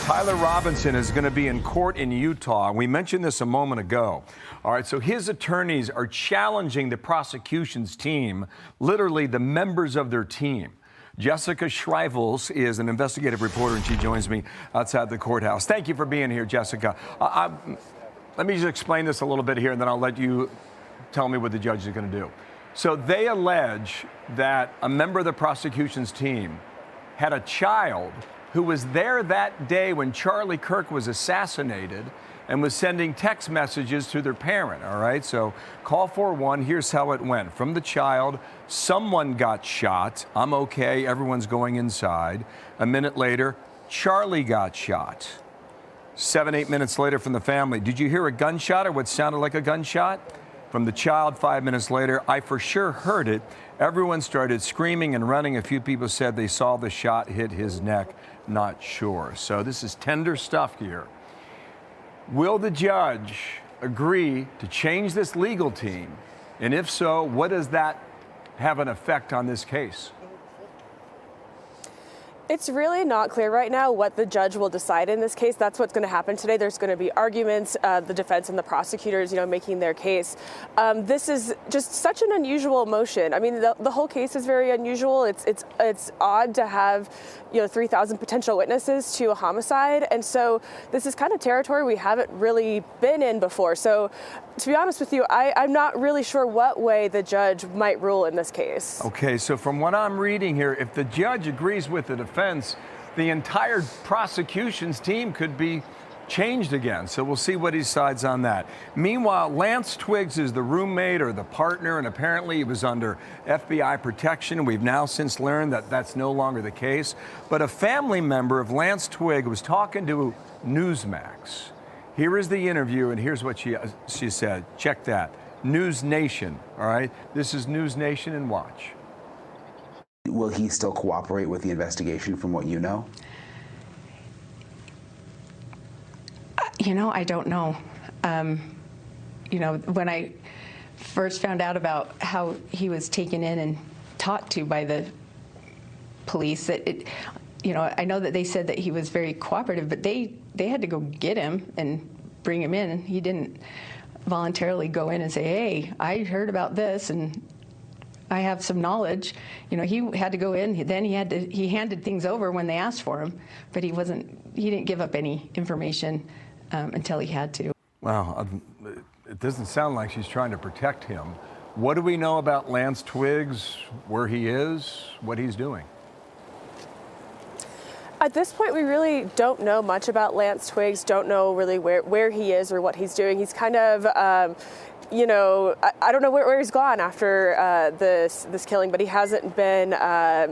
Tyler Robinson is going to be in court in Utah. We mentioned this a moment ago. All right, so his attorneys are challenging the prosecution's team, literally the members of their team. Jessica Shrivels is an investigative reporter, and she joins me outside the courthouse. Thank you for being here, Jessica. Let me just explain this a little bit here, and then I'll let you tell me what the judge is going to do. So they allege that a member of the prosecution's team had a child who was there that day when Charlie Kirk was assassinated and was sending text messages to their parent, all right? So call 411, here's how it went. From the child, someone got shot. I'm okay, everyone's going inside. A minute later, Charlie got shot. 7-8 minutes later from the family, did you hear a gunshot or what sounded like a gunshot? From the child, 5 minutes later, I for sure heard it. Everyone started screaming and running. A few people said they saw the shot hit his neck. Not sure. So this is tender stuff here. Will the judge agree to change this legal team? And if so, what does that have an effect on this case? It's really not clear right now what the judge will decide in this case. That's what's going to happen today. There's going to be arguments, the defense and the prosecutors, making their case. This is just such an unusual motion. I mean, the whole case is very unusual. It's odd to have, 3,000 potential witnesses to a homicide. And so this is kind of territory we haven't really been in before. So to be honest with you, I'm not really sure what way the judge might rule in this case. Okay, so from what I'm reading here, if the judge agrees with the defense, the entire prosecution's team could be changed again. So we'll see what he decides on that. Meanwhile, Lance Twiggs is the roommate or the partner, and apparently he was under FBI protection. We've now since learned that that's no longer the case. But a family member of Lance Twiggs was talking to Newsmax. Here is the interview, and here's what she said. Check that. News Nation, all right? This is News Nation, and watch. Will he still cooperate with the investigation from what you know? I don't know. When I first found out about how he was taken in and talked to by the police, I know that they said that he was very cooperative, but they had to go get him and bring him in. He didn't voluntarily go in and say, hey, I heard about this and I have some knowledge. He had to go in, then he handed things over when they asked for him, but he didn't give up any information until he had to. Well, it doesn't sound like she's trying to protect him. What do we know about Lance Twiggs, where he is, what he's doing? At this point, we really don't know much about Lance Twiggs, don't know really where he is or what he's doing. He's kind of, I don't know where he's gone after this killing, but he hasn't been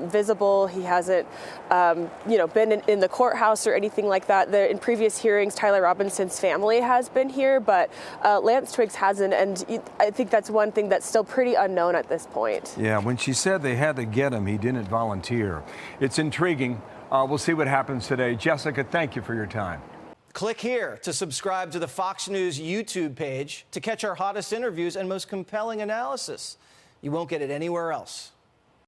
visible. He hasn't, been in the courthouse or anything like that. In previous hearings, Tyler Robinson's family has been here, but Lance Twiggs hasn't, and I think that's one thing that's still pretty unknown at this point. Yeah, when she said they had to get him, he didn't volunteer. It's intriguing. We'll see what happens today. Jessica, thank you for your time. Click here to subscribe to the Fox News YouTube page to catch our hottest interviews and most compelling analysis. You won't get it anywhere else.